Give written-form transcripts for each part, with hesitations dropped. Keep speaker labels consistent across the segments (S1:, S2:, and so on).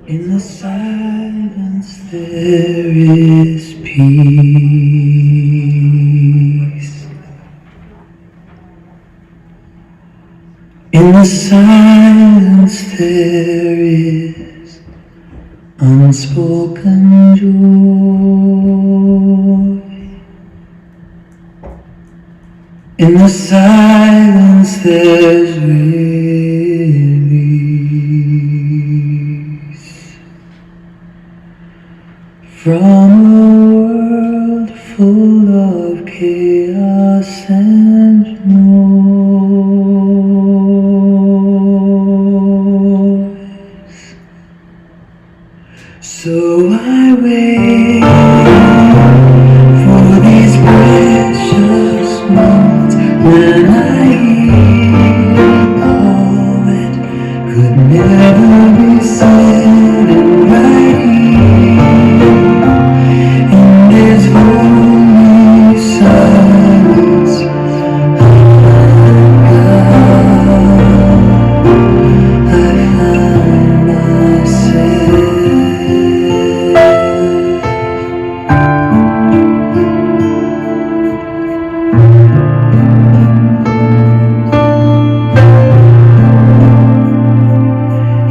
S1: In the silence there is peace. In the silence there is unspoken joy. In the silence there's release from a world full of chaos and noise. So I wait for these precious moments when I hear all that could never be said and right here in this holy silence. I find God, I find myself.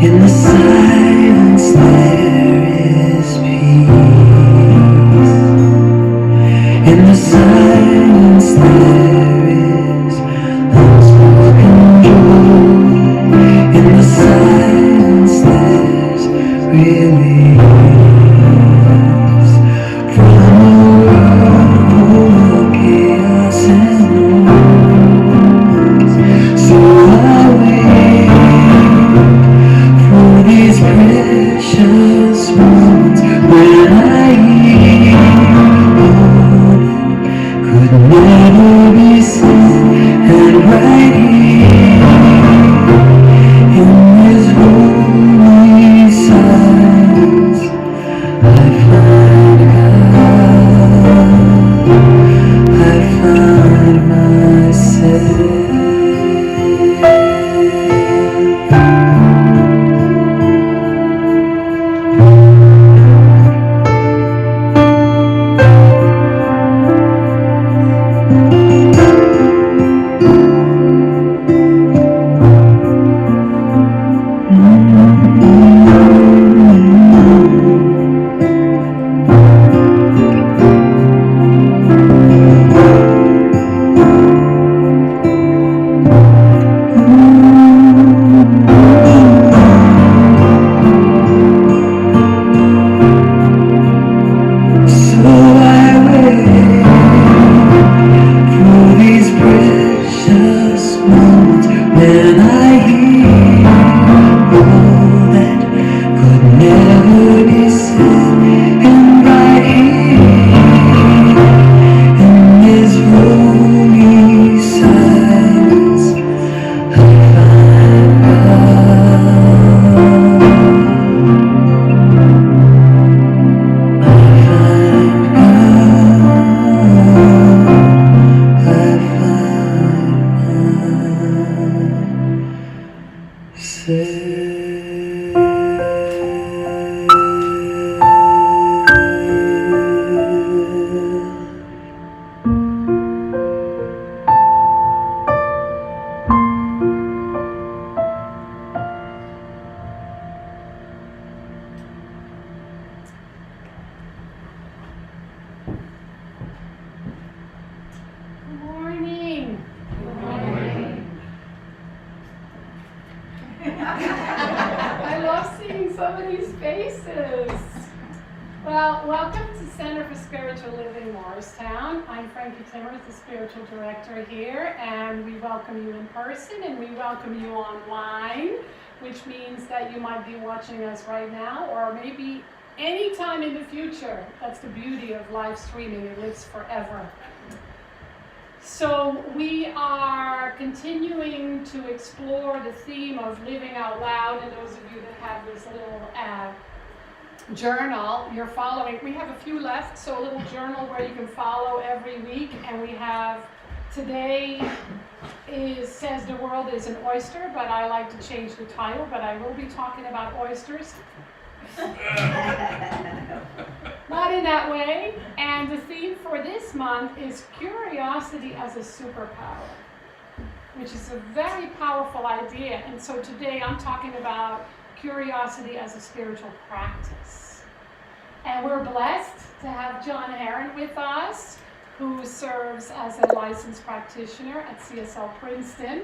S1: In the silence there is peace. In the silence there is unspoken joy. In the silence there's release from a world full of chaos and noise. So I wait for these precious moments when I hear all that could never be said and right here in this holy silence I find God, I find myself. So I wait for these precious moments when I hear all that could never be said and right here in this holy silence I find God, I find God, I
S2: Good morning. I love seeing some of these faces. Well, welcome to Center for Spiritual Living, Morristown. I'm Frankie Timmers, the spiritual director here, and we welcome you in person and we welcome you online, which means that you might be watching us right now or maybe anytime in the future. That's the beauty of live streaming, it lives forever. So we are continuing to explore the theme of living out loud, and those of you that have this little journal, you're following. We have a few left, so a little journal where you can follow every week, and we have today says the world is an oyster, but I like to change the title, but I will be talking about oysters. Not in that way. And the theme for this month is curiosity as a superpower, which is a very powerful idea. And so today I'm talking about curiosity as a spiritual practice. And we're blessed to have John Heron with us, who serves as a licensed practitioner at CSL Princeton.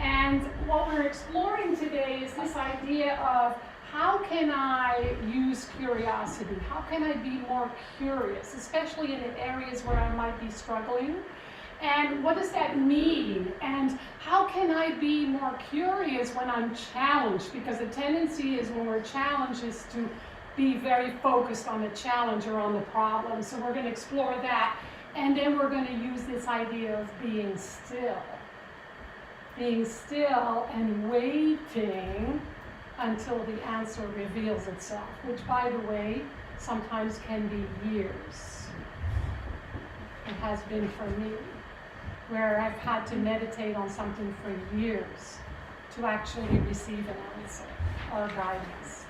S2: And what we're exploring today is this idea of how can I use curiosity? How can I be more curious, especially in the areas where I might be struggling? And what does that mean? And how can I be more curious when I'm challenged? Because the tendency is when we're challenged is to be very focused on the challenge or on the problem. So we're going to explore that. And then we're going to use this idea of being still. Being still and waiting until the answer reveals itself, which, by the way, sometimes can be years. It has been for me, where I've had to meditate on something for years to actually receive an answer or guidance.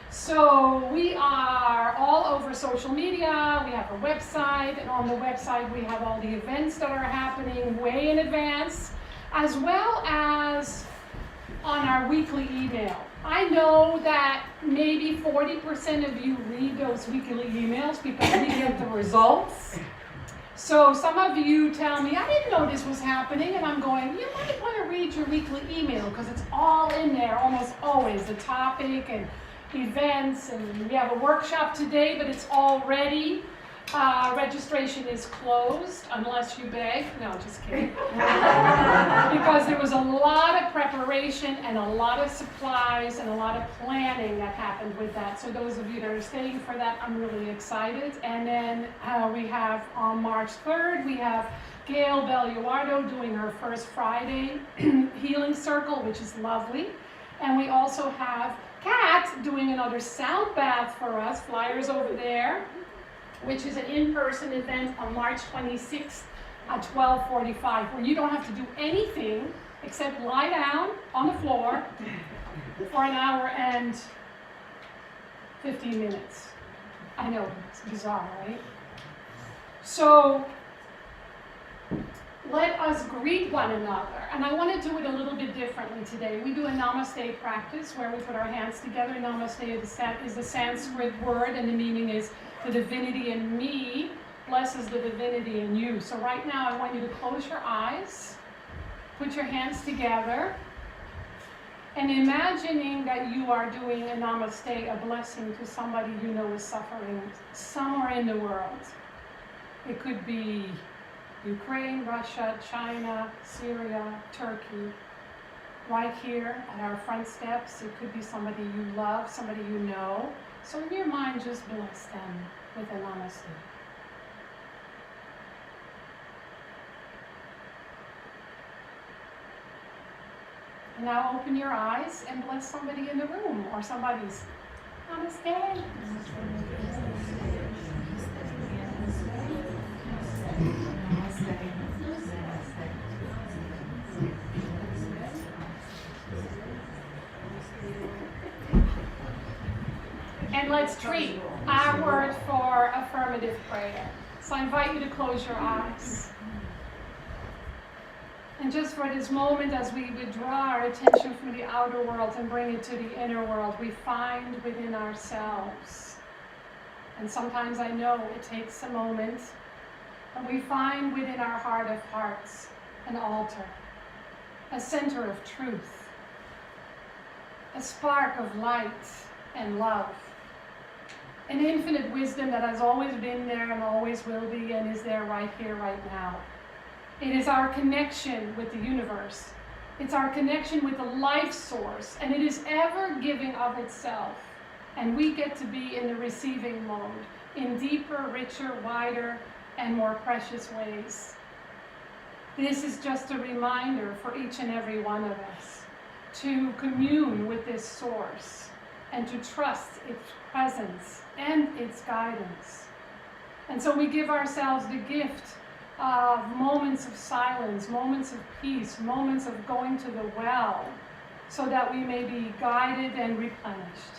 S2: So we are all over social media, we have a website, and on the website we have all the events that are happening way in advance, as well as on our weekly email. I know that maybe 40% of you read those weekly emails because we get the results. So some of you tell me, I didn't know this was happening, and I'm going, you might want to read your weekly email because it's all in there, almost always, the topic and events, and we have a workshop today, but it's all ready. Registration is closed unless you beg. No, just kidding. Because there was a lot of preparation and a lot of supplies and a lot of planning that happened with that. So those of you that are staying for that, I'm really excited. And then we have on March 3rd, we have Gail Belluardo doing her first Friday healing circle, which is lovely. And we also have Kat doing another sound bath for us, flyers over there, which is an in-person event on March 26th at 12:45, where you don't have to do anything except lie down on the floor for an hour and 15 minutes. I know, it's bizarre, right? So let us greet one another. And I want to do it a little bit differently today. We do a namaste practice where we put our hands together. Namaste is a Sanskrit word, and the meaning is the divinity in me blesses the divinity in you. So right now I want you to close your eyes, put your hands together, and imagining that you are doing a namaste, a blessing to somebody you know is suffering somewhere in the world. It could be Ukraine, Russia, China, Syria, Turkey. Right here at our front steps, it could be somebody you love, somebody you know. So in your mind, just bless them with a namaste. And now open your eyes and bless somebody in the room or somebody's namaste. And let's treat our word for affirmative prayer. So I invite you to close your eyes. And just for this moment, as we withdraw our attention from the outer world and bring it to the inner world, we find within ourselves. And sometimes I know it takes a moment, but we find within our heart of hearts an altar, a center of truth, a spark of light and love, an infinite wisdom that has always been there and always will be and is there right here, right now. It is our connection with the universe. It's our connection with the life source, and it is ever giving of itself. And we get to be in the receiving mode, in deeper, richer, wider, and more precious ways. This is just a reminder for each and every one of us to commune with this source and to trust its presence and its guidance. And so we give ourselves the gift of moments of silence, moments of peace, moments of going to the well, so that we may be guided and replenished.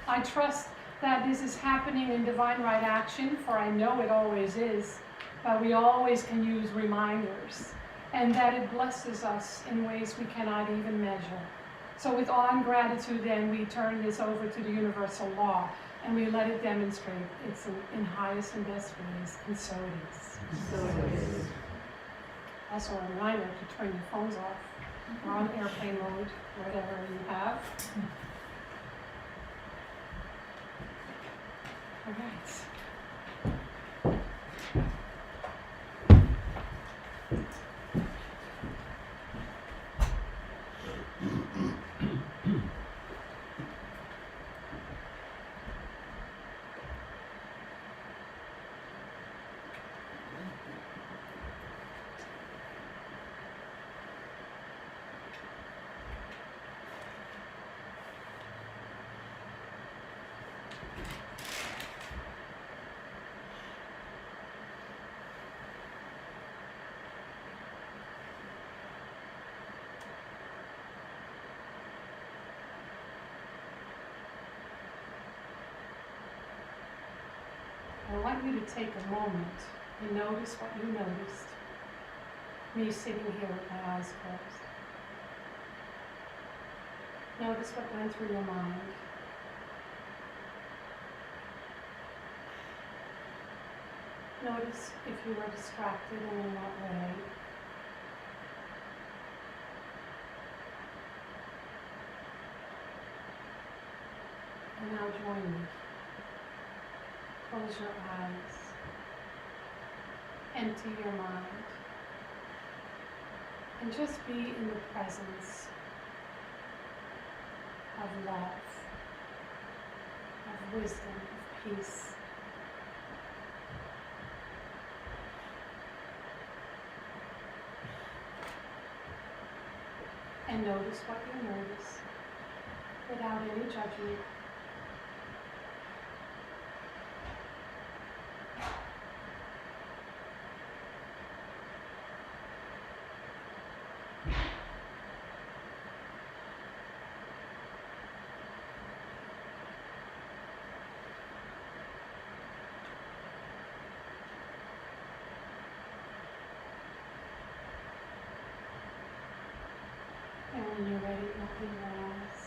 S2: I trust that this is happening in divine right action, for I know it always is, but we always can use reminders, and that it blesses us in ways we cannot even measure. So with awe and gratitude, then, we turn this over to the universal law, and we let it demonstrate it's in highest and best ways, and so it is.
S3: So it is.
S2: Also a reminder to turn your phones off, or on airplane mode, whatever you have. All right. I want you to take a moment and notice what you noticed. Me sitting here with my eyes closed. Notice what went through your mind. Notice if you were distracted and in what way. And now join me. Close your eyes. Empty your mind. And just be in the presence of love, of wisdom, of peace. And notice what you notice without any judgment. And when you're ready, open your eyes.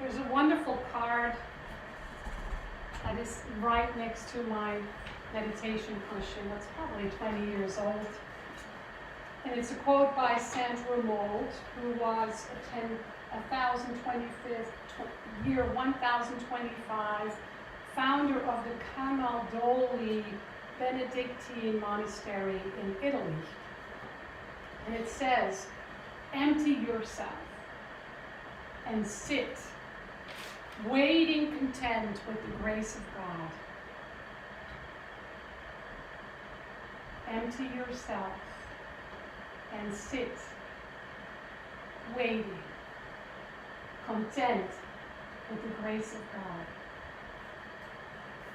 S2: There's a wonderful card that is right next to my meditation cushion that's probably 20 years old. And it's a quote by Sandra Mold, who was a 1025, founder of the Camaldoli Benedictine Monastery in Italy. And it says, empty yourself and sit, waiting content with the grace of God. Empty yourself and sit, waiting, content with the grace of God.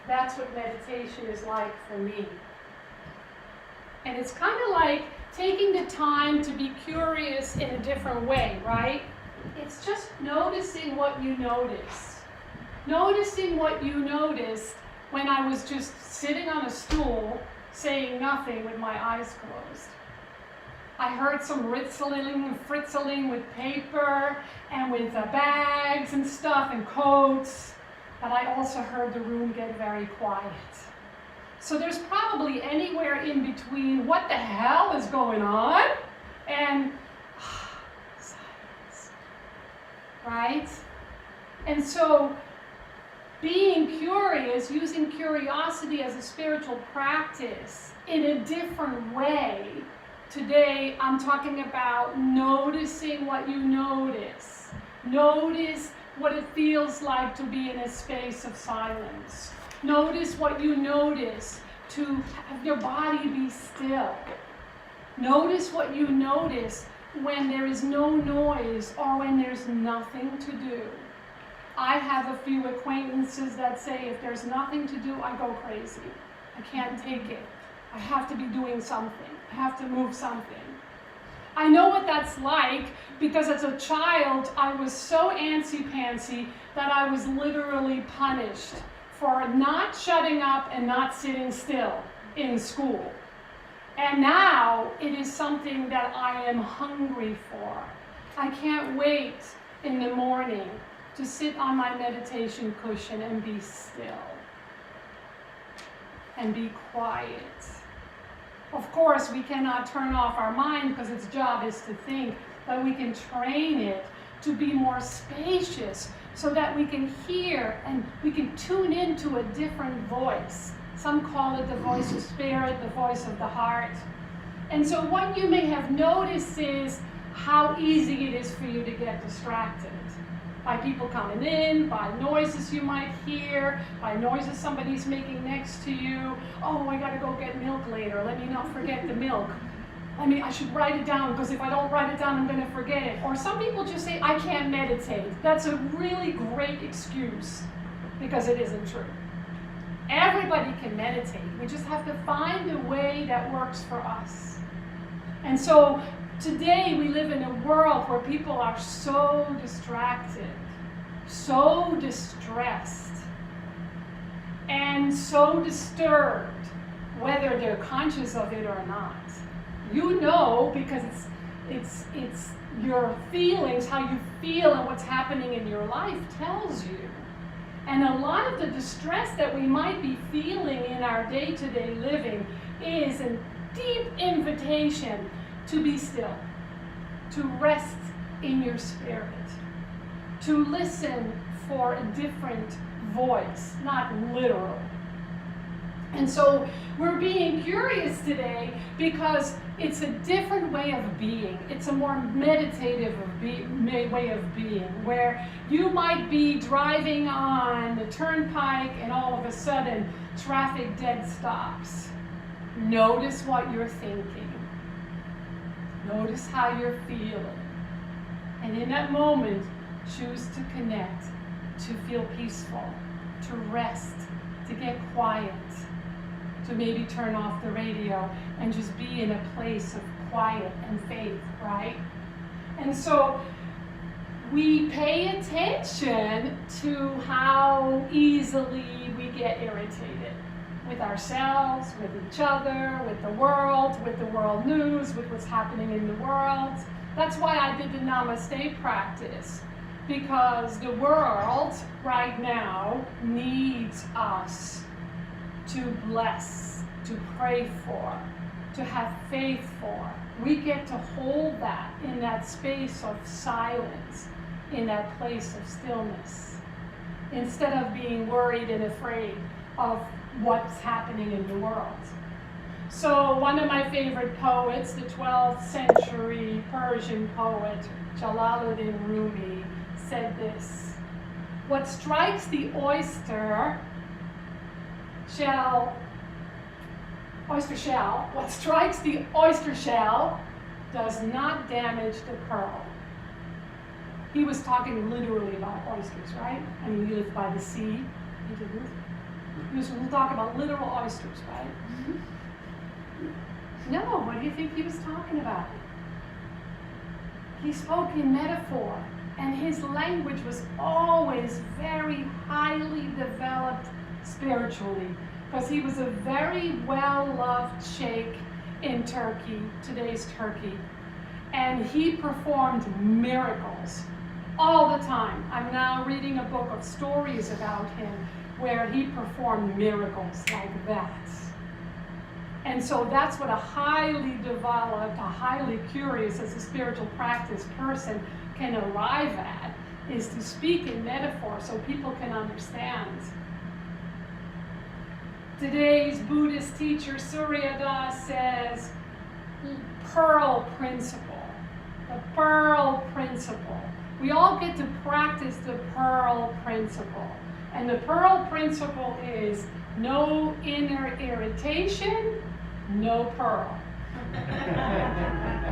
S2: That's what meditation is like for me. And it's kind of like taking the time to be curious in a different way, right? It's just noticing what you notice. Noticing what you noticed when I was just sitting on a stool, saying nothing with my eyes closed. I heard some ritzeling and fritzeling with paper and with bags and stuff and coats, but I also heard the room get very quiet. So there's probably anywhere in between what the hell is going on and silence, right? And so being curious, using curiosity as a spiritual practice in a different way. Today, I'm talking about noticing what you notice. Notice what it feels like to be in a space of silence. Notice what you notice to have your body be still. Notice what you notice when there is no noise or when there's nothing to do. I have a few acquaintances that say if there's nothing to do, I go crazy. I can't take it. I have to be doing something. I have to move something. I know what that's like because as a child, I was so antsy-pantsy that I was literally punished for not shutting up and not sitting still in school. And now it is something that I am hungry for. I can't wait in the morning to sit on my meditation cushion and be still and be quiet. Of course, we cannot turn off our mind because its job is to think, but we can train it to be more spacious so that we can hear and we can tune into a different voice. Some call it the voice of spirit, the voice of the heart. And so what you may have noticed is how easy it is for you to get distracted by people coming in, by noises you might hear, by noises somebody's making next to you. Oh, I gotta go get milk later. Let me not forget the milk. I should write it down because if I don't write it down, I'm gonna forget it. Or some people just say, I can't meditate. That's a really great excuse because it isn't true. Everybody can meditate. We just have to find a way that works for us. And so today we live in a world where people are so distracted, so distressed, and so disturbed, whether they're conscious of it or not. You know, because it's your feelings, how you feel and what's happening in your life tells you. And a lot of the distress that we might be feeling in our day-to-day living is a deep invitation to be still, to rest in your spirit, to listen for a different voice, not literal. And so we're being curious today because it's a different way of being. It's a more meditative way of being, where you might be driving on the turnpike and all of a sudden traffic dead stops. Notice what you're thinking. Notice how you're feeling. And in that moment, choose to connect, to feel peaceful, to rest, to get quiet, to maybe turn off the radio and just be in a place of quiet and faith, right? And so we pay attention to how easily we get irritated with ourselves, with each other, with the world news, with what's happening in the world. That's why I did the Namaste practice, because the world right now needs us to bless, to pray for, to have faith for. We get to hold that in that space of silence, in that place of stillness, instead of being worried and afraid of what's happening in the world. So one of my favorite poets, the 12th century Persian poet Jalaluddin Rumi, said this: what strikes the oyster shell, what strikes the oyster shell does not damage the pearl. He was talking literally about oysters, right? I mean, he lived by the sea. He didn't. He was talking about literal oysters, right? No, what do you think he was talking about? He spoke in metaphor, and his language was always very highly developed spiritually, because he was a very well-loved sheikh in Turkey, today's Turkey, and he performed miracles all the time. I'm now reading a book of stories about him where he performed miracles like that. And so that's what a highly developed, a highly curious as a spiritual practice person can arrive at, is to speak in metaphor so people can understand. Today's Buddhist teacher Surya Das says, pearl principle, the pearl principle. We all get to practice the pearl principle. And the pearl principle is no inner irritation, no pearl.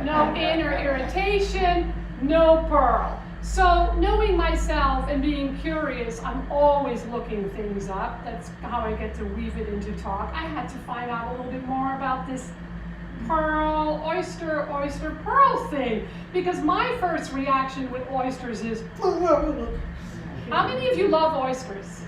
S2: No inner irritation, no pearl. So knowing myself and being curious, I'm always looking things up. That's how I get to weave it into talk. I had to find out a little bit more about this pearl, oyster, pearl thing. Because my first reaction with oysters is, how many of you love oysters?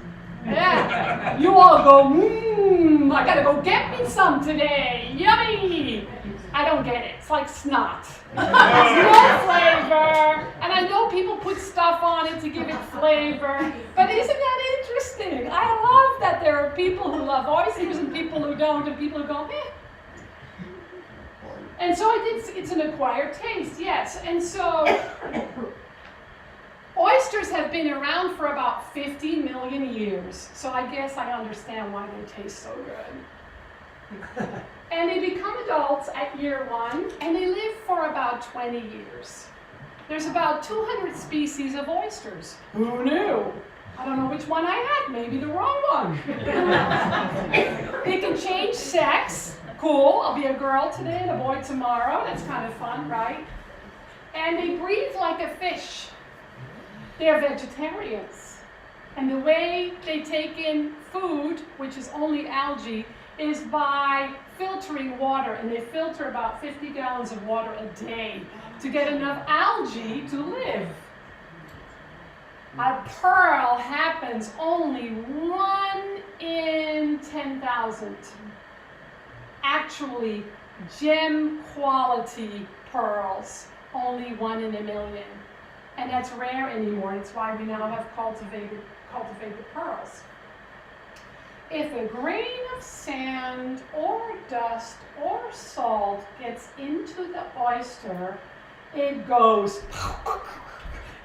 S2: Yeah, you all go, I gotta go get me some today, yummy. I don't get it, it's like snot. There's no flavor, and I know people put stuff on it to give it flavor, but isn't that interesting? I love that there are people who love oysters and people who don't, and people who go, eh. And so it's an acquired taste, yes, and so oysters have been around for about 50 million years, so I guess I understand why they taste so good. And they become adults at year 1, and they live for about 20 years. There's about 200 species of oysters. Who knew? I don't know which one I had, maybe the wrong one. They can change sex. Cool, I'll be a girl today and a boy tomorrow. That's kind of fun, right? And they breathe like a fish. They're vegetarians. And the way they take in food, which is only algae, is by filtering water, and they filter about 50 gallons of water a day to get enough algae to live. A pearl happens only 1 in 10,000. Actually, gem quality pearls, only 1 in a million. And that's rare anymore. It's why we now have cultivated pearls. If a grain of sand or dust or salt gets into the oyster, it goes,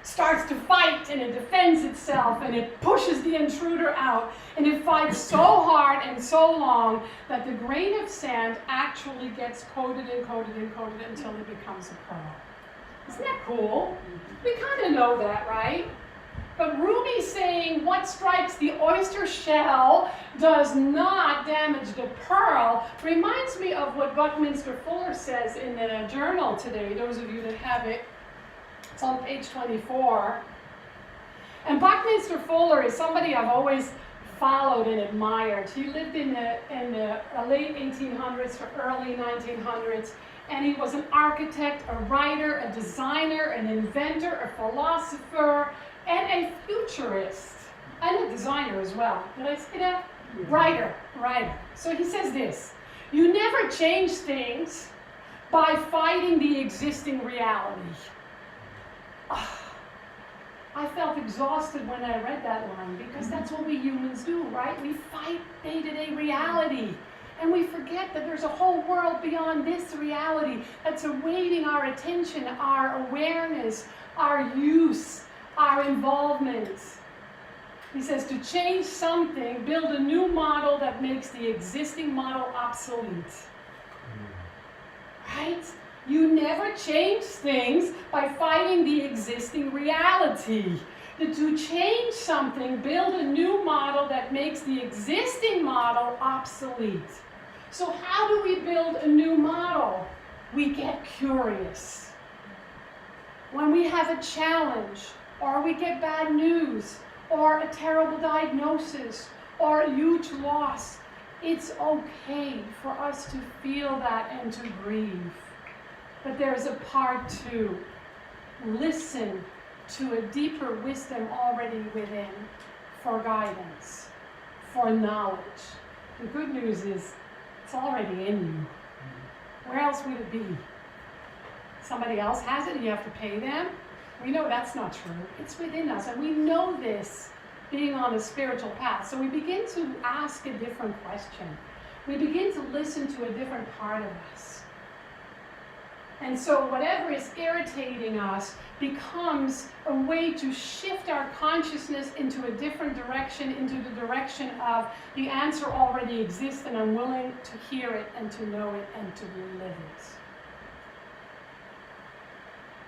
S2: starts to fight, and it defends itself, and it pushes the intruder out, and it fights so hard and so long that the grain of sand actually gets coated and coated and coated until it becomes a pearl. Isn't that cool? We kind of know that, right? But Rumi's saying what strikes the oyster shell does not damage the pearl reminds me of what Buckminster Fuller says in the journal today, those of you that have it. It's on page 24. And Buckminster Fuller is somebody I've always followed and admired. He lived in the late 1800s to early 1900s. And he was an architect, a writer, a designer, an inventor, a philosopher, and a futurist, and a designer as well. Did I say that? Yeah. Writer. So he says this: you never change things by fighting the existing reality. I felt exhausted when I read that line, because that's what we humans do, right? We fight day-to-day reality. And we forget that there's a whole world beyond this reality that's awaiting our attention, our awareness, our use, our involvement. He says to change something, build a new model that makes the existing model obsolete. Right? You never change things by fighting the existing reality. To change something, build a new model that makes the existing model obsolete. So how do we build a new model? We get curious. When we have a challenge, or we get bad news, or a terrible diagnosis, or a huge loss, it's okay for us to feel that and to grieve. But there's a part 2. Listen to a deeper wisdom already within for guidance, for knowledge. The good news is it's already in you. Where else would it be? Somebody else has it and you have to pay them? We know that's not true. It's within us, and we know this being on a spiritual path. So we begin to ask a different question. We begin to listen to a different part of us. And so whatever is irritating us becomes a way to shift our consciousness into a different direction, into the direction of the answer already exists, and I'm willing to hear it and to know it and to live it.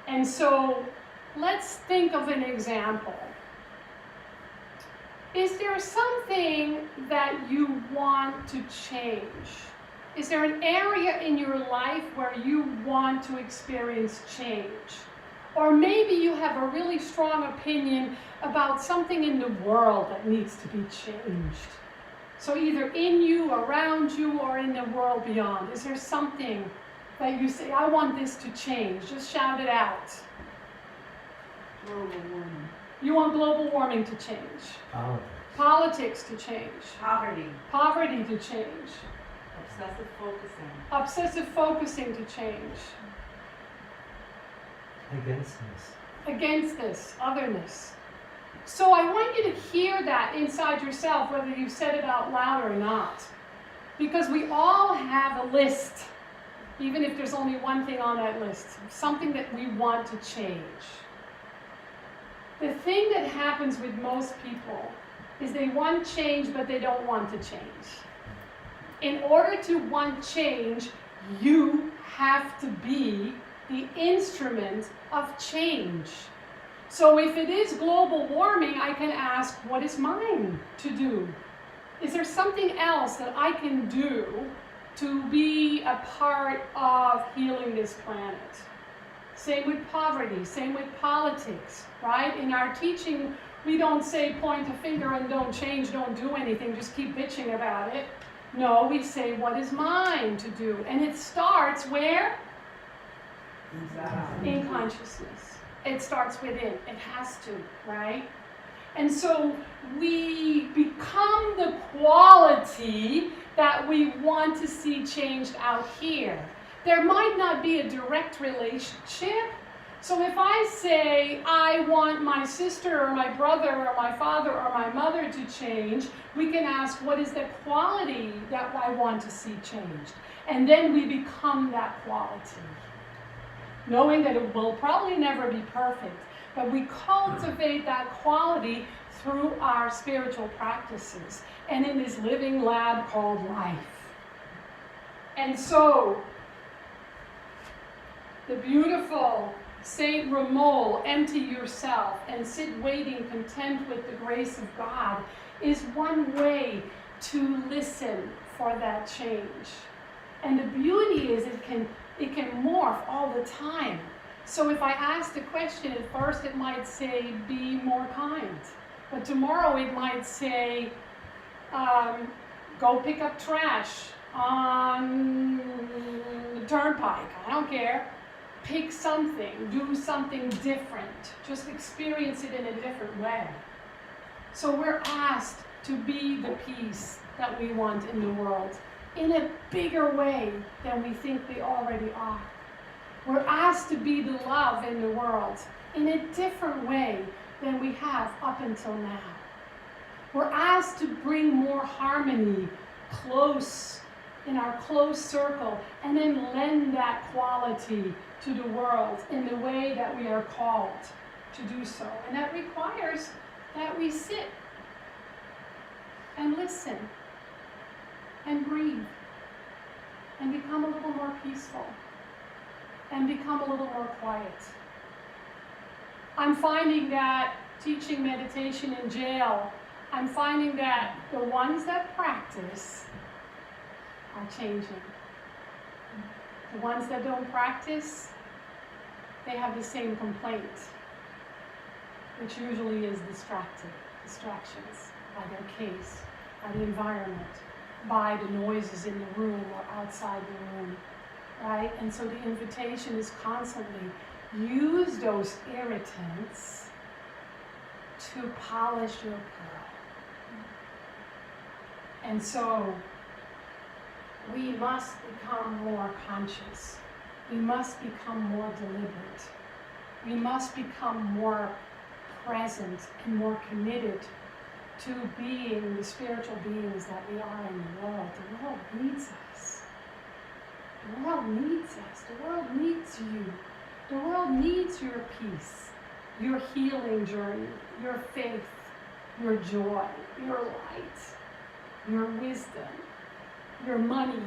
S2: And so let's think of an example. Is there something that you want to change? Is there an area in your life where you want to experience change? Or maybe you have a really strong opinion about something in the world that needs to be changed. So either in you, around you, or in the world beyond. Is there something that you say, I want this to change? Just shout it out.
S3: Global warming.
S2: You want global warming to change. Politics to change. Poverty to change.
S3: Obsessive focusing.
S2: Obsessive focusing to change. Against this, otherness. So I want you to hear that inside yourself, whether you've said it out loud or not. Because we all have a list, even if there's only one thing on that list, something that we want to change. The thing that happens with most people is they want change, but they don't want to change. In order to want change, you have to be the instrument of change. So if it is global warming, I can ask, what is mine to do? Is there something else that I can do to be a part of healing this planet? Same with poverty, same with politics, right? In our teaching, we don't say point a finger and don't change, don't do anything, just keep bitching about it. No, we say, what is mine to do? And it starts where? In consciousness. It starts within. It has to, right? And so we become the quality that we want to see changed out here. There might not be a direct relationship. So if I say, I want my sister or my brother or my father or my mother to change, we can ask, what is the quality that I want to see changed? And then we become that quality. Knowing that it will probably never be perfect, but we cultivate that quality through our spiritual practices and in this living lab called life. And so, the beautiful Saint Ramol, empty yourself and sit waiting content with the grace of God, is one way to listen for that change. And the beauty is it can morph all the time. So if I ask the question, at first it might say, be more kind. But tomorrow it might say, go pick up trash on the turnpike. I don't care. Pick something, do something different. Just experience it in a different way. So we're asked to be the peace that we want in the world in a bigger way than we think we already are. We're asked to be the love in the world in a different way than we have up until now. We're asked to bring more harmony close, in our close circle, and then lend that quality to the world in the way that we are called to do so. And that requires that we sit and listen and breathe and become a little more peaceful and become a little more quiet. I'm finding that teaching meditation in jail, I'm finding that the ones that practice are changing. The ones that don't practice, they have the same complaint, which usually is distractions by their case, by the environment, by the noises in the room or outside the room, right? And so the invitation is constantly use those irritants to polish your pearl. And so we must become more conscious. We must become more deliberate. We must become more present and more committed to being the spiritual beings that we are in the world. The world needs us. The world needs us. The world needs you. The world needs your peace, your healing journey, your faith, your joy, your light, your wisdom, your money,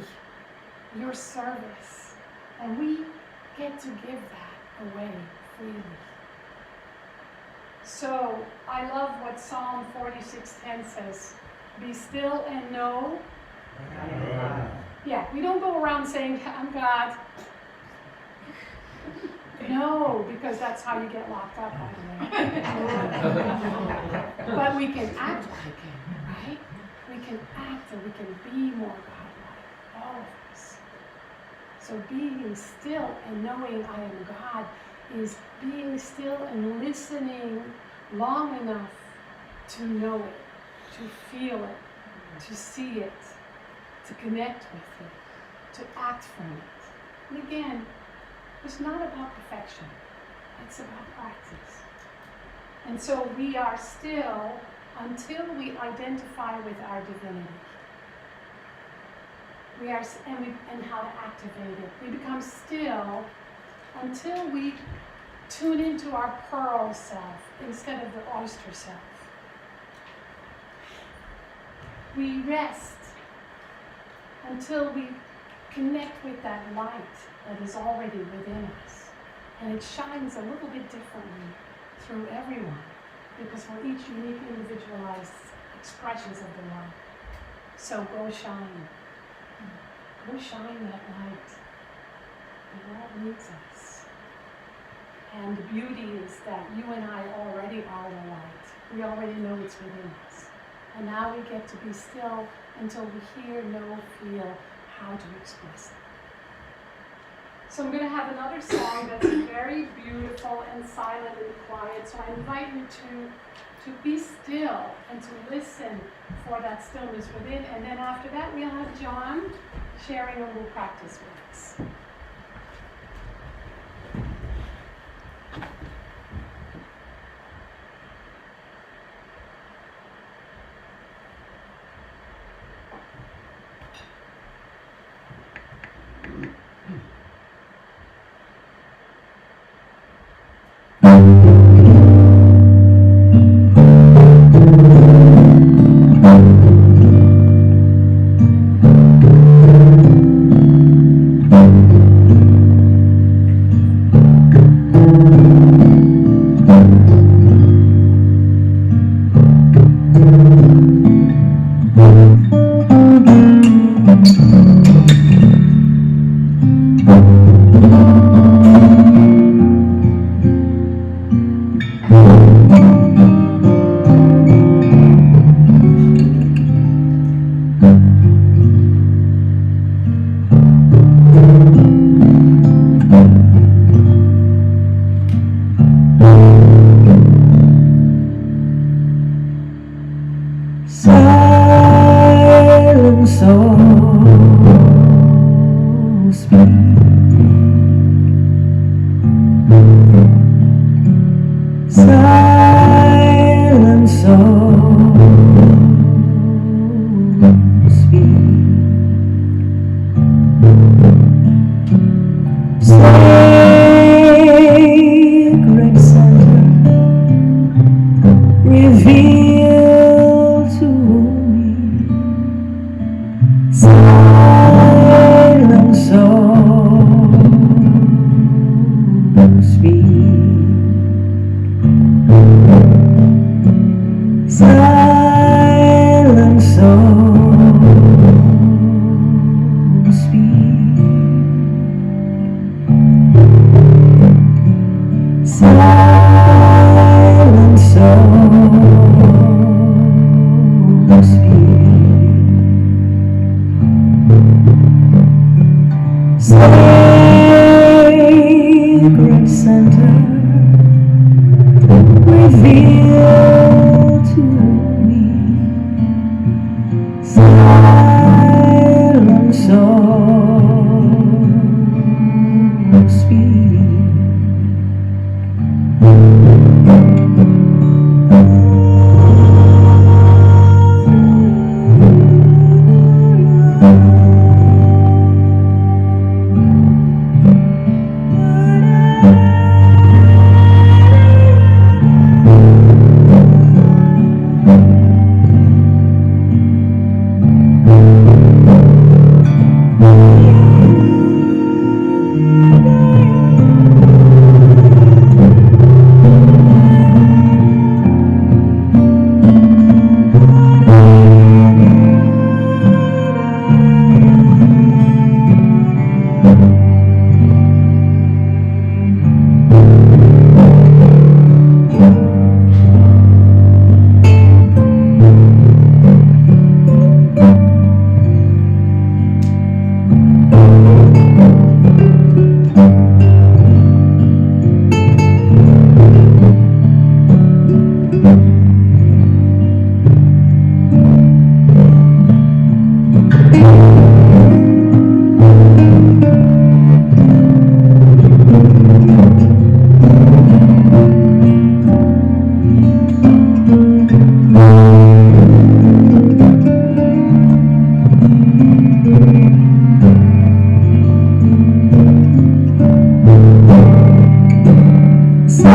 S2: your service. And we get to give that away freely. So I love what Psalm 46:10 says. Be still and know. Yeah, we don't go around saying, I'm God. No, because that's how you get locked up, by the way. But we can act like it, right? We can act and we can be more godlike, all of us. So being still and knowing I am God is being still and listening long enough to know it, to feel it, to see it, to connect with it, to act from it. And again, it's not about perfection, it's about practice. And so we are still until we identify with our divinity. And how to activate it. We become still until we tune into our pearl self instead of the oyster self. We rest until we connect with that light that is already within us. And it shines a little bit differently through everyone because we're each unique, individualized expressions of the light. So go shine. Go shine that light. The world needs us. And the beauty is that you and I already are the light. We already know it's within us. And now we get to be still until we hear, know, feel how to express it. So I'm going to have another song that's very beautiful and silent and quiet. So I invite you to be still and to listen for that stillness within. And then after that, we'll have John sharing a little practice with us.
S1: Speak.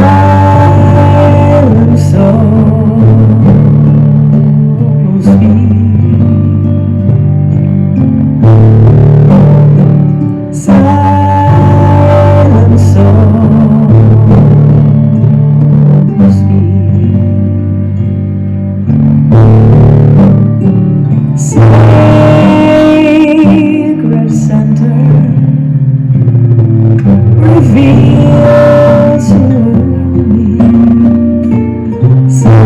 S1: silent soul speak. Silent soul speak. Sacred center, reveal to me. Silent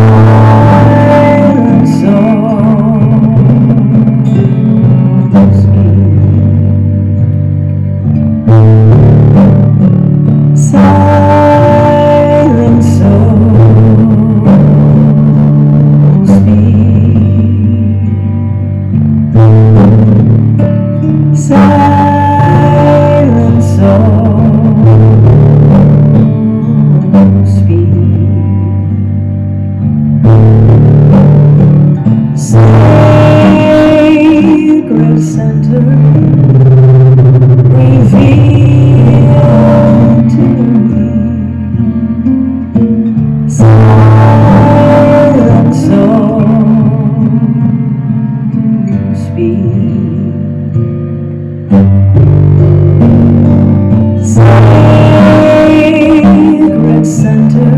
S1: soul speak. Silent soul speak. Silent soul speak. Sacred center, reveal to me. Silent soul speak. Sacred center,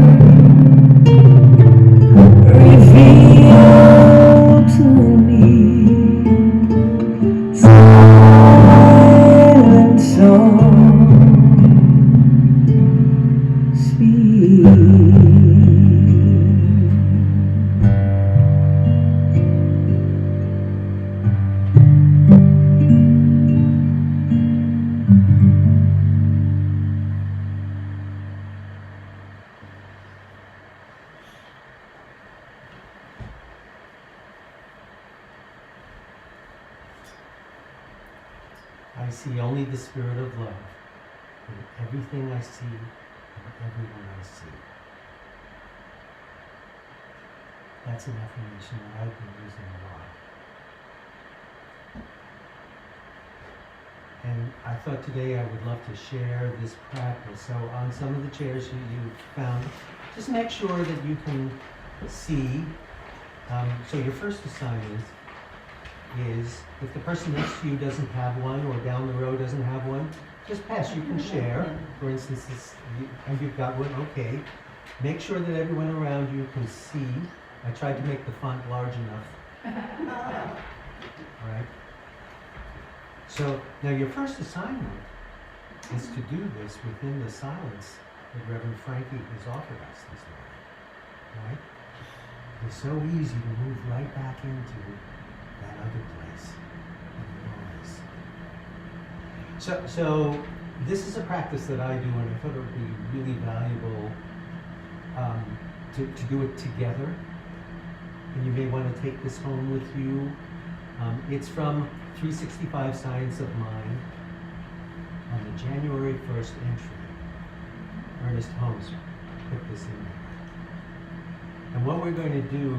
S1: reveal to me. Silent soul speak.
S4: I see only the spirit of love in everything I see and everyone I see. That's an affirmation that I've been using a lot. And I thought today I would love to share this practice. So on some of the chairs you found, just make sure that you can see. So your first assignment is if the person next to you doesn't have one or down the road doesn't have one, just pass. You can share. For instance, and you've got one, okay. Make sure that everyone around you can see. I tried to make the font large enough. All right. So now your first assignment is to do this within the silence that Reverend Frankie has offered us this morning. Right? It's so easy to move right back into that other place, the noise. So this is a practice that I do, and I thought it would be really valuable to do it together. And you may want to take this home with you. It's from 365 Science of Mind on the January 1st entry. Ernest Holmes put this in there. And what we're going to do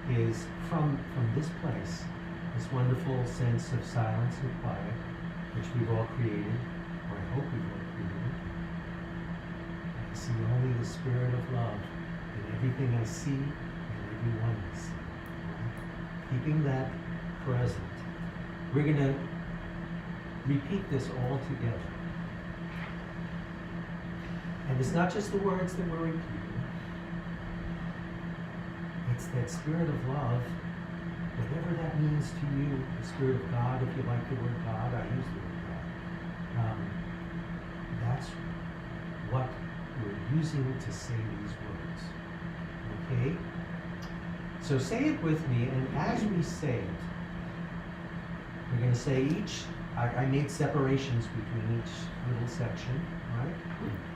S4: is from this place, this wonderful sense of silence and quiet, which we've all created, or I hope we've all created. I see only the spirit of love in everything I see and everyone I see. Right? Keeping that present. We're going to repeat this all together. And it's not just the words that we're repeating. It's that spirit of love, whatever that means to you, the spirit of God, if you like the word God, I use the word God. That's what we're using to say these words. Okay? So say it with me, and as we say it, we're going to say each, I made separations between each little section, right?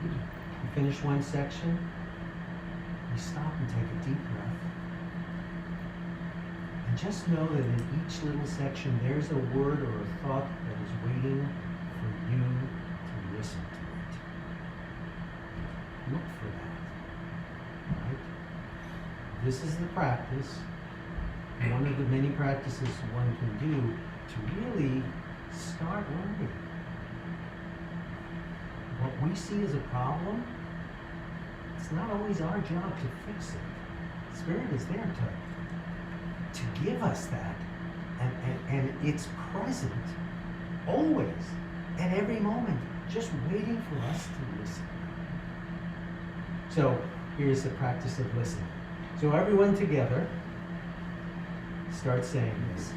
S4: You finish one section, you stop and take a deep breath. And just know that in each little section, there's a word or a thought that is waiting for you to listen to it. Look for that, right? This is the practice, one of the many practices one can do to really start learning. What we see as a problem it's not always our job to fix it. Spirit is there to give us that, and it's present always, at every moment, just waiting for us to listen. So here's the practice of listening. So everyone together, start saying this.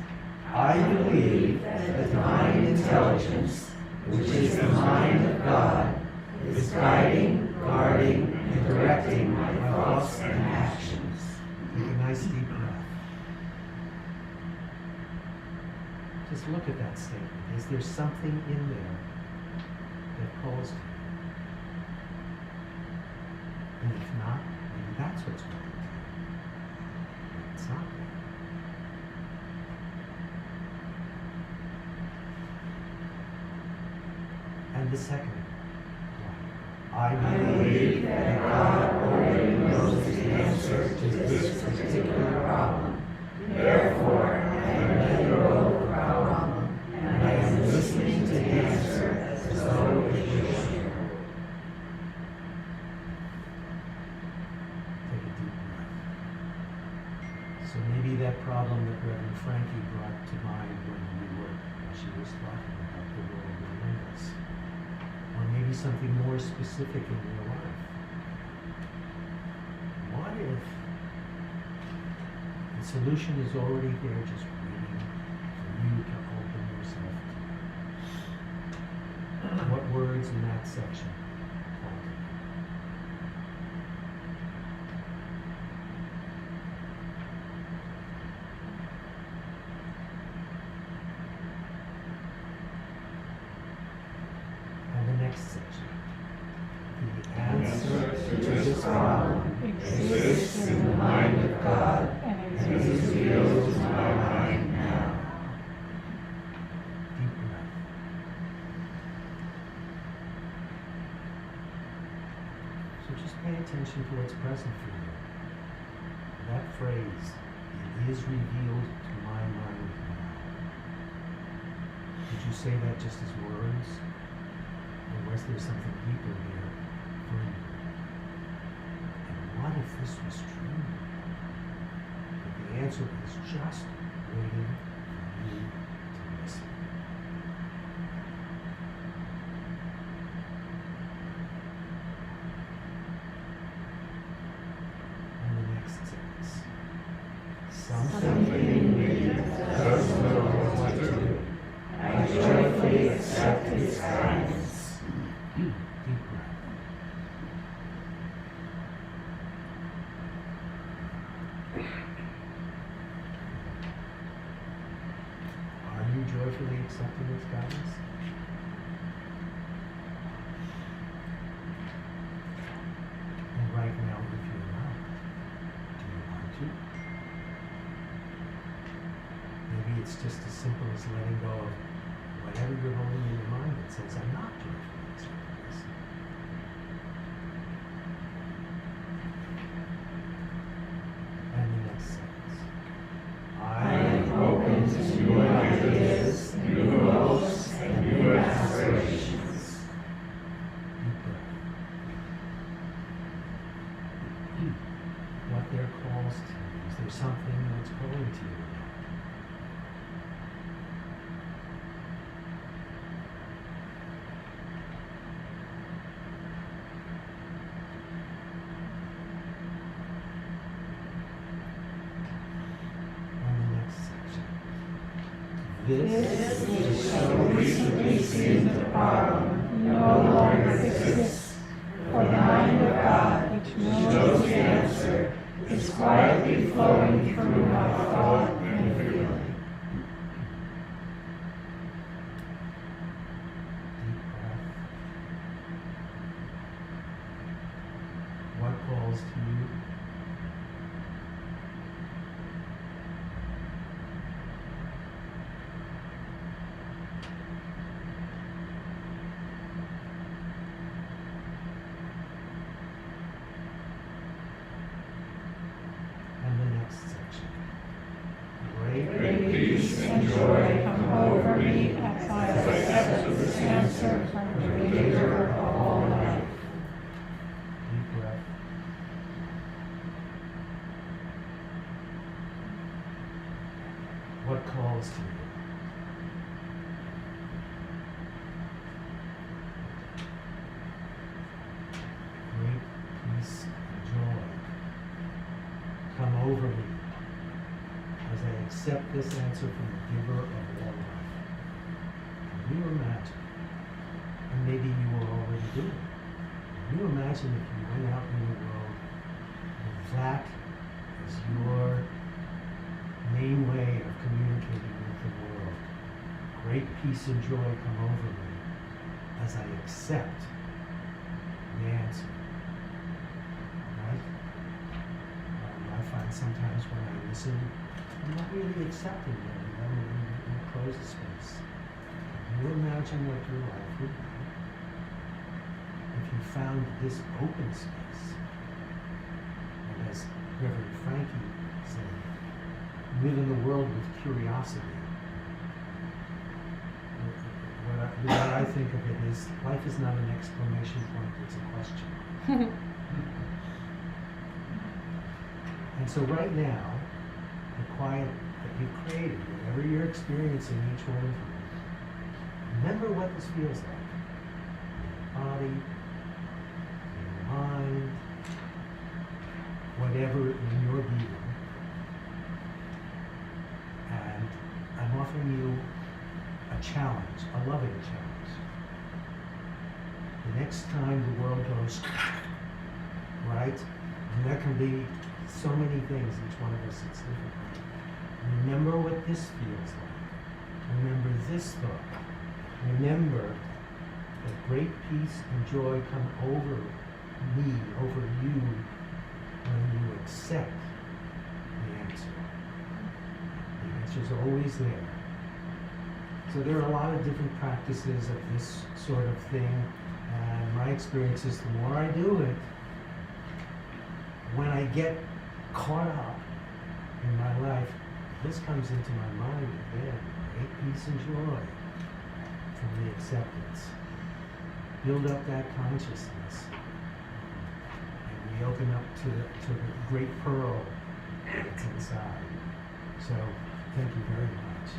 S4: I believe that the divine intelligence, which is the mind of God, is guiding, guarding, and directing my thoughts and actions. Take a nice deep breath. Just look at that statement. Is there something in there that calls to you? And if not, maybe that's what's calling to you. It's not there. And the second one. I believe that God already knows the answer to this particular problem. Therefore, I am letting go of the problem, and I am listening to the answer as though it was here. Take a deep breath. So maybe that problem that Reverend Frankie brought to mind when she was talking about the world around us. Or maybe something more specific in your life. What if the solution is already there, just waiting for you to open yourself to it? What words in that section? Section. The answer to this problem exists in the mind of God and is revealed to my mind now. Deep breath. So just pay attention to what's present for you. That phrase, it is revealed to my mind now. Did you say that just as words? Or was there something deeper there for you? And what if this was true? But the answer is just waiting for you to listen. And the next sentence. Something in me does know what to do. I joyfully accept its guidance. Deep breath. Are you joyfully accepting its guidance? And right now, if you're not, do you want to? Maybe it's just as simple as letting go of whatever you're holding in your mind that says, I'm not joyfully accepting this. And the next sentence. I am open to new ideas, new hopes, and new aspirations. Deep breath. What there calls to you. Is there something that's calling to you? This which so recently seemed a problem no longer exists, for the mind of God, which knows the answer, is quietly flowing through my thought and feeling. Deep breath. What calls to you?
S5: Great peace and joy come over me as I accept this answer from the Creator of all life.
S4: Deep breath. what calls to you? Great peace and joy come over me as I accept this answer from the giver of all life. Can you imagine? And maybe you will already do it. Can you imagine if you went out in the world and that is your main way of communicating with the world? Great peace and joy come over me as I accept the answer. Right? I find sometimes when I listen, I'm not really accepting it, in a closed space. Can you imagine what your life would be if you found this open space? And as Reverend Frankie said, live in the world with curiosity. What I think of it is, life is not an exclamation point, it's a question. And so right now, the quiet that you've created, whatever you're experiencing each one of you, remember what this feels like. Your body, your mind, whatever in your being. And I'm offering you a challenge, a loving challenge. The next time the world goes, right? And that can be so many things, each one of us, it's different. Remember what this feels like. Remember this thought. Remember that great peace and joy come over me, over you, when you accept the answer. The answer's always there. So there are a lot of different practices of this sort of thing, and my experience is the more I do it, when I get caught up in my life, this comes into my mind again, great peace and joy from the acceptance. Build up that consciousness, and we open up to the great pearl that's inside. So, thank you very much.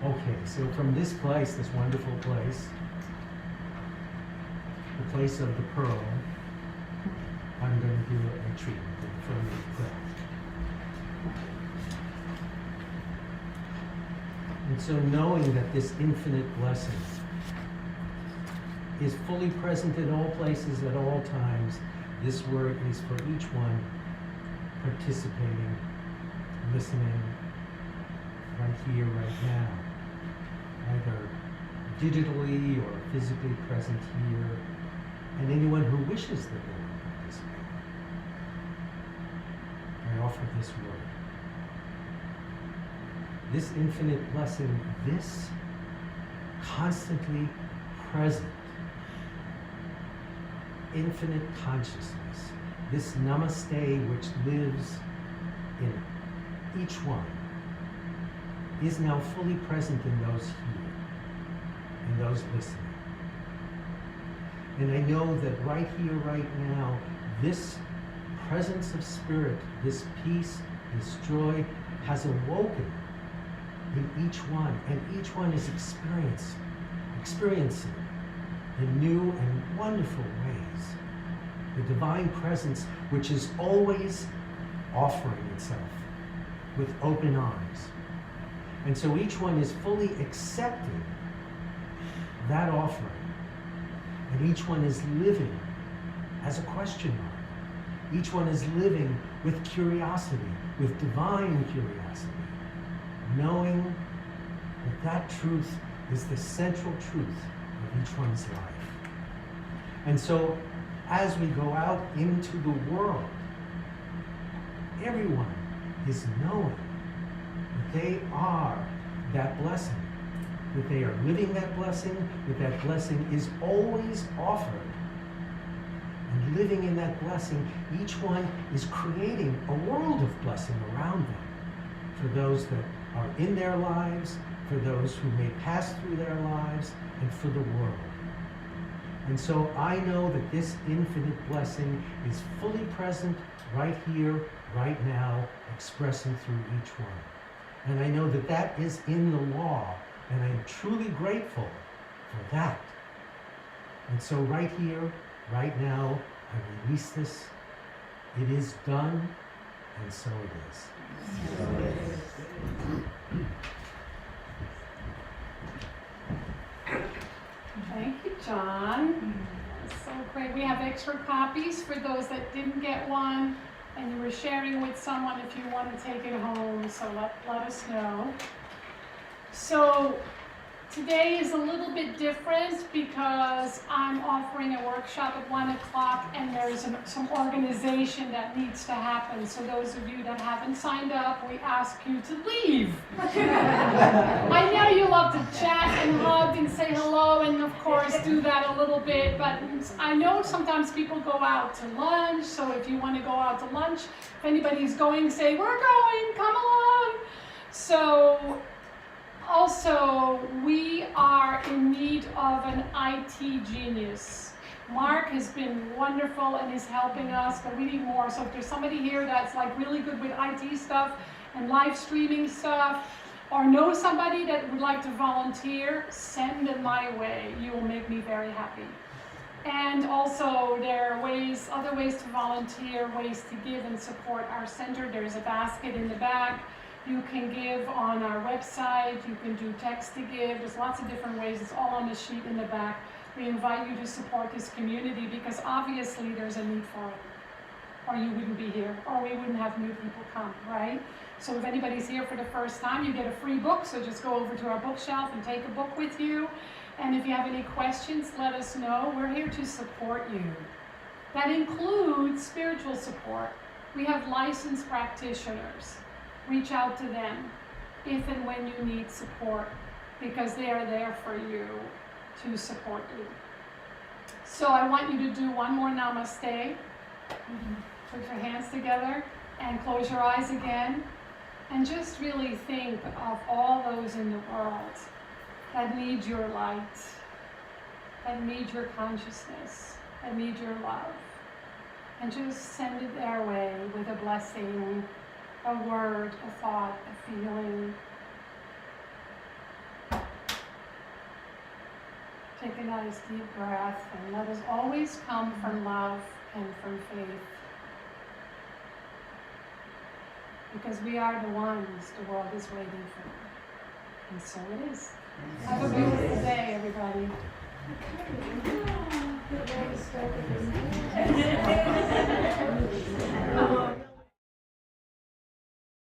S4: Okay, so from this place, this wonderful place, the place of the pearl, I'm going to do a treatment for the prayer. And so knowing that this infinite blessing is fully present in all places at all times, this word is for each one participating, listening, right here, right now, either digitally or physically present here, and anyone who wishes that they will participate. I offer this word. This infinite blessing, this constantly present, infinite consciousness, this namaste which lives in each one, is now fully present in those here, in those listening. And I know that right here, right now, this presence of spirit, this peace, this joy has awoken in each one, and each one is experiencing in new and wonderful ways the divine presence which is always offering itself with open arms. And so each one is fully accepting that offering, and each one is living as a question mark. Each one is living with curiosity, with divine curiosity, knowing that that truth is the central truth of each one's life. And so as we go out into the world, everyone is knowing that they are that blessing, that they are living that blessing, that that blessing is always offered. And living in that blessing, each one is creating a world of blessing around them for those that are in their lives, for those who may pass through their lives, and for the world. And so I know that this infinite blessing is fully present right here, right now, expressing through each one. And I know that that is in the law, and I'm truly grateful for that. And so right here, right now, I release this. It is done, and so it is.
S2: Thank you, John. So great. We have extra copies for those that didn't get one, and you were sharing with someone if you want to take it home, so let us know. So today is a little bit different because I'm offering a workshop at 1 o'clock, and there's some organization that needs to happen. So those of you that haven't signed up, we ask you to leave. I know you love to chat and hug and say hello, and of course do that a little bit, but I know sometimes people go out to lunch, so if you want to go out to lunch, if anybody's going, say, we're going, come along. So also, we are in need of an IT genius. Mark has been wonderful and is helping us, but we need more. So if there's somebody here that's like really good with IT stuff and live streaming stuff, or know somebody that would like to volunteer, send them my way. You will make me very happy. And also there are other ways to volunteer, ways to give and support our center. There's a basket in the back. You can give on our website, you can do text to give, there's lots of different ways, it's all on the sheet in the back. We invite you to support this community because obviously there's a need for it. Or you wouldn't be here, or we wouldn't have new people come, right? So if anybody's here for the first time, you get a free book, so just go over to our bookshelf and take a book with you. And if you have any questions, let us know. We're here to support you. That includes spiritual support. We have licensed practitioners. Reach out to them if and when you need support because they are there for you to support you. So I want you to do one more namaste. Put your hands together and close your eyes again and just really think of all those in the world that need your light, that need your consciousness, that need your love. And just send it their way with a blessing, a word, a thought, a feeling. Take a nice deep breath and let us always come from love and from faith. Because we are the ones the world is waiting for. And so it is. Have a beautiful day, everybody.